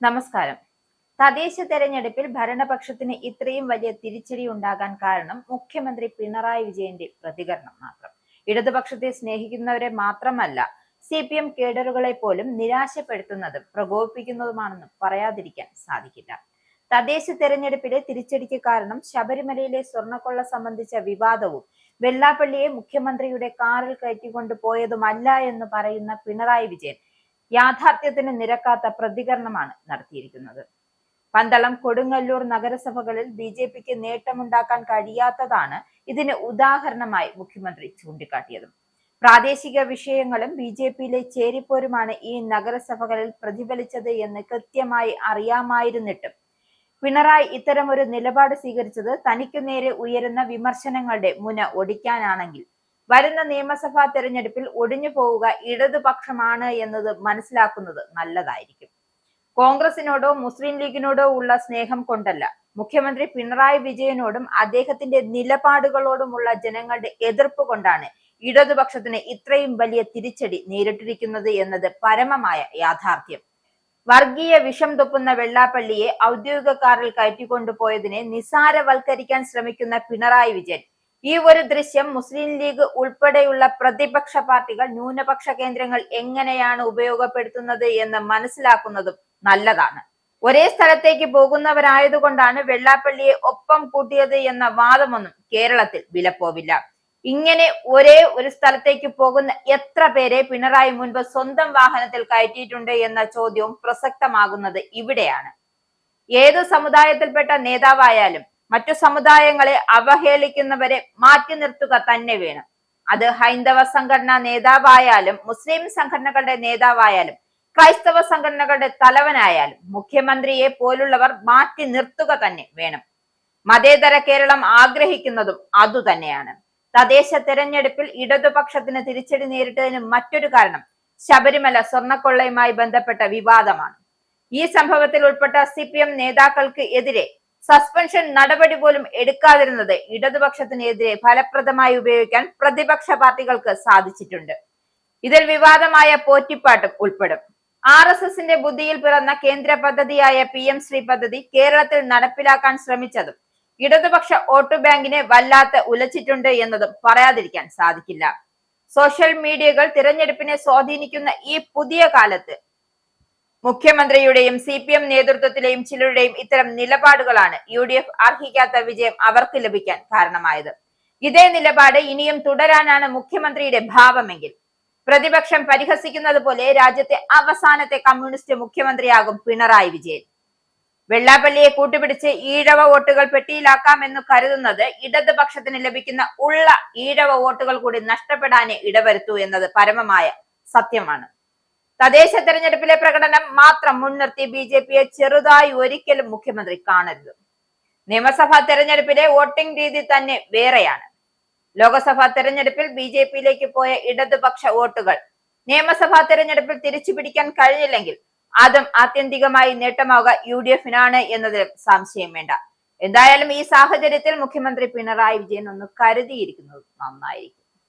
നമസ്കാരം. തദ്ദേശ തെരഞ്ഞെടുപ്പിൽ ഭരണപക്ഷത്തിന് ഇത്രയും വലിയ തിരിച്ചടി ഉണ്ടാകാൻ കാരണം മുഖ്യമന്ത്രി പിണറായി വിജയന്റെ പ്രതികരണം മാത്രം. ഇടതുപക്ഷത്തെ സ്നേഹിക്കുന്നവരെ മാത്രമല്ല, CPM കേഡറുകളെ പോലും നിരാശപ്പെടുത്തുന്നതും പ്രകോപിപ്പിക്കുന്നതുമാണെന്നും പറയാതിരിക്കാൻ സാധിക്കില്ല. തദ്ദേശ തെരഞ്ഞെടുപ്പിലെ തിരിച്ചടിക്ക് കാരണം ശബരിമലയിലെ സ്വർണ്ണക്കൊള്ള സംബന്ധിച്ച വിവാദവും വെള്ളാപ്പള്ളിയെ മുഖ്യമന്ത്രിയുടെ കാറിൽ കയറ്റിക്കൊണ്ടു പോയതുമല്ല എന്ന് പറയുന്ന പിണറായി വിജയൻ യാഥാർത്ഥ്യത്തിന് നിരക്കാത്ത പ്രതികരണമാണ് നടത്തിയിരിക്കുന്നത്. പന്തളം, കൊടുങ്ങല്ലൂർ നഗരസഭകളിൽ BJPക്ക് നേട്ടമുണ്ടാക്കാൻ കഴിയാത്തതാണ് ഇതിന് ഉദാഹരണമായി മുഖ്യമന്ത്രി ചൂണ്ടിക്കാട്ടിയത്. പ്രാദേശിക വിഷയങ്ങളും BJPയിലെ ചേരിപ്പോരുമാണ് ഈ നഗരസഭകളിൽ പ്രതിഫലിച്ചത് എന്ന് കൃത്യമായി അറിയാമായിരുന്നിട്ടും പിണറായി ഇത്തരം ഒരു നിലപാട് സ്വീകരിച്ചത് തനിക്കു നേരെ ഉയരുന്ന വിമർശനങ്ങളുടെ മുന ഒടിക്കാനാണെങ്കിൽ വരുന്ന നിയമസഭാ തെരഞ്ഞെടുപ്പിൽ ഒടിഞ്ഞു പോവുക ഇടതുപക്ഷമാണ് എന്നത് മനസ്സിലാക്കുന്നത് നല്ലതായിരിക്കും. കോൺഗ്രസിനോടോ മുസ്ലിം ലീഗിനോടോ ഉള്ള സ്നേഹം കൊണ്ടല്ല, മുഖ്യമന്ത്രി പിണറായി വിജയനോടും അദ്ദേഹത്തിന്റെ നിലപാടുകളോടുമുള്ള ജനങ്ങളുടെ എതിർപ്പ് കൊണ്ടാണ് ഇടതുപക്ഷത്തിന് ഇത്രയും വലിയ തിരിച്ചടി നേരിട്ടിരിക്കുന്നത് എന്നത് പരമമായ യാഥാർത്ഥ്യം. വർഗീയ വിഷം തുപ്പുന്ന വെള്ളാപ്പള്ളിയെ ഔദ്യോഗിക കാറിൽ കയറ്റിക്കൊണ്ടുപോയതിനെ നിസാരവൽക്കരിക്കാൻ ശ്രമിക്കുന്ന പിണറായി വിജയൻ ഈ ഒരു ദൃശ്യം മുസ്ലിം ലീഗ് ഉൾപ്പെടെയുള്ള പ്രതിപക്ഷ പാർട്ടികൾ, ന്യൂനപക്ഷ കേന്ദ്രങ്ങൾ എങ്ങനെയാണ് ഉപയോഗപ്പെടുത്തുന്നത് എന്ന് മനസ്സിലാക്കുന്നതും നല്ലതാണ്. ഒരേ സ്ഥലത്തേക്ക് പോകുന്നവരായതുകൊണ്ടാണ് വെള്ളാപ്പള്ളിയെ ഒപ്പം കൂട്ടിയത് എന്ന വാദമൊന്നും കേരളത്തിൽ വിലപ്പോവില്ല. ഇങ്ങനെ ഒരേ ഒരു സ്ഥലത്തേക്ക് പോകുന്ന എത്ര പേരെ പിണറായി മുൻപ് സ്വന്തം വാഹനത്തിൽ കയറ്റിയിട്ടുണ്ട് എന്ന ചോദ്യവും പ്രസക്തമാകുന്നത് ഇവിടെയാണ്. ഏതു സമുദായത്തിൽപ്പെട്ട നേതാവായാലും മറ്റു സമുദായങ്ങളെ അവഹേളിക്കുന്നവരെ മാറ്റി നിർത്തുക തന്നെ വേണം. അത് ഹൈന്ദവ സംഘടനാ നേതാവായാലും, മുസ്ലിം സംഘടനകളുടെ നേതാവായാലും, ക്രൈസ്തവ സംഘടനകളുടെ തലവനായാലും മുഖ്യമന്ത്രിയെ പോലുള്ളവർ മാറ്റി നിർത്തുക തന്നെ വേണം. മതേതര കേരളം ആഗ്രഹിക്കുന്നതും അതുതന്നെയാണ്. തദ്ദേശ തെരഞ്ഞെടുപ്പിൽ ഇടതുപക്ഷത്തിന് തിരിച്ചടി നേരിട്ടതിന് മറ്റൊരു കാരണം ശബരിമല സ്വർണ്ണക്കൊള്ളയുമായി ബന്ധപ്പെട്ട വിവാദമാണ്. ഈ സംഭവത്തിൽ ഉൾപ്പെട്ട CPM നേതാക്കൾക്ക് എതിരെ സസ്പെൻഷൻ നടപടി പോലും എടുക്കാതിരുന്നത് ഇടതുപക്ഷത്തിനെതിരെ ഫലപ്രദമായി ഉപയോഗിക്കാൻ പ്രതിപക്ഷ പാർട്ടികൾക്ക് സാധിച്ചിട്ടുണ്ട്. ഇതിൽ വിവാദമായ പോറ്റിപ്പാട്ടും ഉൾപ്പെടും. RSSന്റെ ബുദ്ധിയിൽ പിറന്ന കേന്ദ്ര പദ്ധതിയായ PM ശ്രീ പദ്ധതി കേരളത്തിൽ നടപ്പിലാക്കാൻ ശ്രമിച്ചതും ഇടതുപക്ഷ വോട്ട് ബാങ്കിനെ വല്ലാത്ത ഉലച്ചിട്ടുണ്ട് എന്നതും പറയാതിരിക്കാൻ സാധിക്കില്ല. സോഷ്യൽ മീഡിയകൾ തിരഞ്ഞെടുപ്പിനെ സ്വാധീനിക്കുന്ന ഈ പുതിയ കാലത്ത് മുഖ്യമന്ത്രിയുടെയും CPM നേതൃത്വത്തിലെയും ചിലരുടെയും ഇത്തരം നിലപാടുകളാണ് UDF അർഹിക്കാത്ത വിജയം അവർക്ക് ലഭിക്കാൻ കാരണമായത്. ഇതേ നിലപാട് ഇനിയും തുടരാനാണ് മുഖ്യമന്ത്രിയുടെ ഭാവമെങ്കിൽ പ്രതിപക്ഷം പരിഹസിക്കുന്നത് പോലെ രാജ്യത്തെ അവസാനത്തെ കമ്മ്യൂണിസ്റ്റ് മുഖ്യമന്ത്രിയാകും പിണറായി വിജയൻ. വെള്ളാപ്പള്ളിയെ കൂട്ടുപിടിച്ച് ഈഴവ വോട്ടുകൾ പെട്ടിയിലാക്കാമെന്ന് കരുതുന്നത് ഇടതുപക്ഷത്തിന് ലഭിക്കുന്ന ഉള്ള ഈഴവ വോട്ടുകൾ കൂടി നഷ്ടപ്പെടാനേ ഇടവരുത്തൂ എന്നത് പരമമായ സത്യമാണ്. തദ്ദേശ തെരഞ്ഞെടുപ്പിലെ പ്രകടനം മാത്രം മുൻനിർത്തി BJPയെ ചെറുതായി ഒരിക്കലും മുഖ്യമന്ത്രി കാണരുത്. നിയമസഭാ തെരഞ്ഞെടുപ്പിലെ വോട്ടിംഗ് രീതി തന്നെ വേറെയാണ്. ലോക്സഭാ തെരഞ്ഞെടുപ്പിൽ BJPയിലേക്ക് പോയ ഇടതുപക്ഷ വോട്ടുകൾ നിയമസഭാ തെരഞ്ഞെടുപ്പിൽ തിരിച്ചു പിടിക്കാൻ കഴിഞ്ഞില്ലെങ്കിൽ അതും ആത്യന്തികമായി നേട്ടമാവുക UDFനാണ് എന്നതിലും സംശയം വേണ്ട. എന്തായാലും ഈ സാഹചര്യത്തിൽ മുഖ്യമന്ത്രി പിണറായി വിജയൻ ഒന്ന് കരുതിയിരിക്കുന്നത് നന്നായിരിക്കും.